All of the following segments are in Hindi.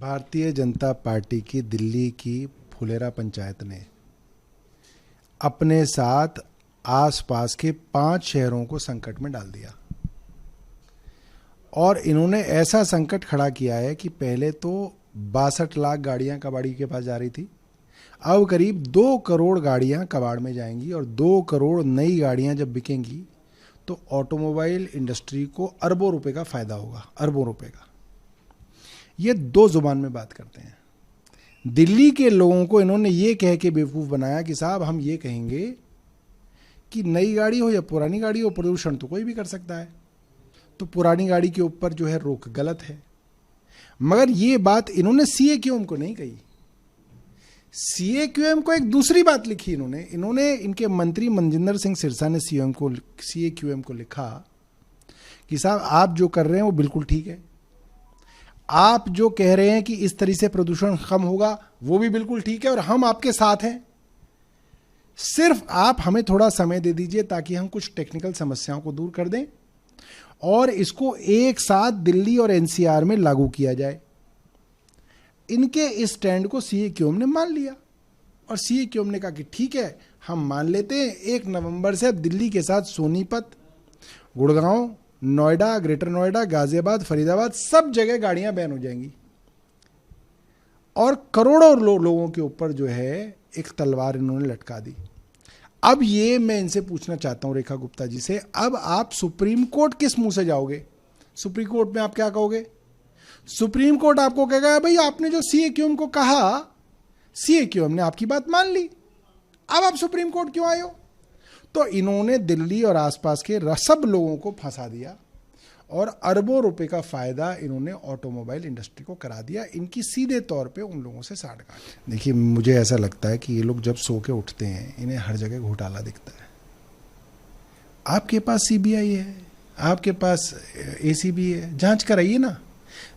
भारतीय जनता पार्टी की दिल्ली की फुलेरा पंचायत ने अपने साथ आसपास के 5 शहरों को संकट में डाल दिया और इन्होंने ऐसा संकट खड़ा किया है कि पहले तो 62 लाख गाड़ियां कबाड़ी के पास जा रही थी। अब करीब 2 करोड़ गाड़ियां कबाड़ में जाएंगी और 2 करोड़ नई गाड़ियां जब बिकेंगी तो ऑटोमोबाइल इंडस्ट्री को अरबों रुपए का फायदा होगा, अरबों रुपए का। ये 2 जुबान में बात करते हैं। दिल्ली के लोगों को इन्होंने ये कह के बेवकूफ़ बनाया कि साहब हम ये कहेंगे कि नई गाड़ी हो या पुरानी गाड़ी हो, प्रदूषण तो कोई भी कर सकता है, तो पुरानी गाड़ी के ऊपर जो है रोक गलत है। मगर ये बात इन्होंने सीएक्यूएम को नहीं कही। सीएक्यूएम को एक दूसरी बात लिखी इन्होंने इनके मंत्री मनजिंदर सिंह सिरसा ने सीएक्यूएम को लिखा कि साहब आप जो कर रहे हैं वो बिल्कुल ठीक है, आप जो कह रहे हैं कि इस तरह से प्रदूषण कम होगा वो भी बिल्कुल ठीक है और हम आपके साथ हैं। सिर्फ आप हमें थोड़ा समय दे दीजिए ताकि हम कुछ टेक्निकल समस्याओं को दूर कर दें और इसको एक साथ दिल्ली और एनसीआर में लागू किया जाए। इनके इस स्टैंड को सीएक्यूएम ने मान लिया और सीएक्यूएम ने कहा कि ठीक है, हम मान लेते हैं 1 नवंबर से अब दिल्ली के साथ सोनीपत, गुड़गांव, नोएडा, ग्रेटर नोएडा, गाजियाबाद, फरीदाबाद सब जगह गाड़ियां बैन हो जाएंगी और करोड़ों लोगों के ऊपर जो है एक तलवार इन्होंने लटका दी। अब ये मैं इनसे पूछना चाहता हूं रेखा गुप्ता जी से, अब आप सुप्रीम कोर्ट किस मुंह से जाओगे? सुप्रीम कोर्ट में आप क्या कहोगे? सुप्रीम कोर्ट आपको कहेगा भाई आपने जो सीएक्यूएम को कहा, सीएक्यूएम ने आपकी बात मान ली, अब आप सुप्रीम कोर्ट क्यों आए हो? तो इन्होंने दिल्ली और आसपास के सब लोगों को फंसा दिया और अरबों रुपए का फायदा इन्होंने ऑटोमोबाइल इंडस्ट्री को करा दिया। इनकी सीधे तौर पे उन लोगों से साठ गांठ। देखिए, मुझे ऐसा लगता है कि ये लोग जब सो के उठते हैं इन्हें हर जगह घोटाला दिखता है। आपके पास सीबीआई है, आपके पास एसीबी है, जांच कराइए ना।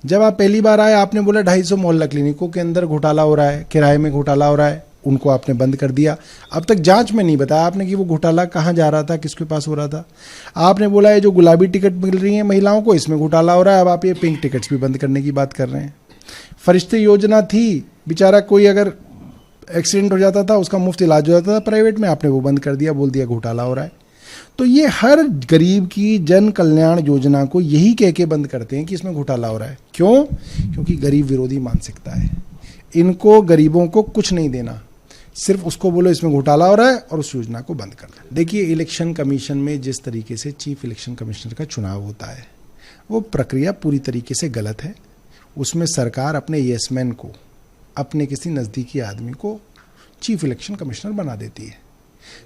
जब आप पहली बार आए आपने बोला 250 मोहल्ला क्लिनिकों के अंदर घोटाला हो रहा है, किराए में घोटाला हो रहा है, उनको आपने बंद कर दिया। अब तक जांच में नहीं बताया आपने कि वो घोटाला कहाँ जा रहा था, किसके पास हो रहा था। आपने बोला है जो गुलाबी टिकट मिल रही है महिलाओं को, इसमें घोटाला हो रहा है। अब आप ये पिंक टिकट्स भी बंद करने की बात कर रहे हैं। फरिश्ते योजना थी, बेचारा कोई अगर एक्सीडेंट हो जाता था उसका मुफ्त इलाज हो जाता था प्राइवेट में, आपने वो बंद कर दिया, बोल दिया घोटाला हो रहा है। तो ये हर गरीब की जन कल्याण योजना को यही कह के बंद करते हैं कि इसमें घोटाला हो रहा है। क्यों? क्योंकि गरीब विरोधी मानसिकता है। इनको गरीबों को कुछ नहीं देना, सिर्फ उसको बोलो इसमें घोटाला हो रहा है और उस योजना को बंद कर दो। देखिए, इलेक्शन कमीशन में जिस तरीके से चीफ इलेक्शन कमिश्नर का चुनाव होता है वो प्रक्रिया पूरी तरीके से गलत है। उसमें सरकार अपने येसमैन को, अपने किसी नज़दीकी आदमी को चीफ इलेक्शन कमिश्नर बना देती है।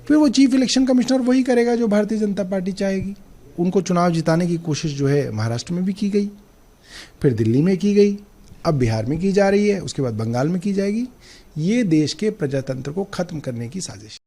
फिर वो चीफ इलेक्शन कमिश्नर वही करेगा जो भारतीय जनता पार्टी चाहेगी। उनको चुनाव जिताने की कोशिश जो है महाराष्ट्र में भी की गई, फिर दिल्ली में की गई, अब बिहार में की जा रही है, उसके बाद बंगाल में की जाएगी। ये देश के प्रजातंत्र को खत्म करने की साजिश।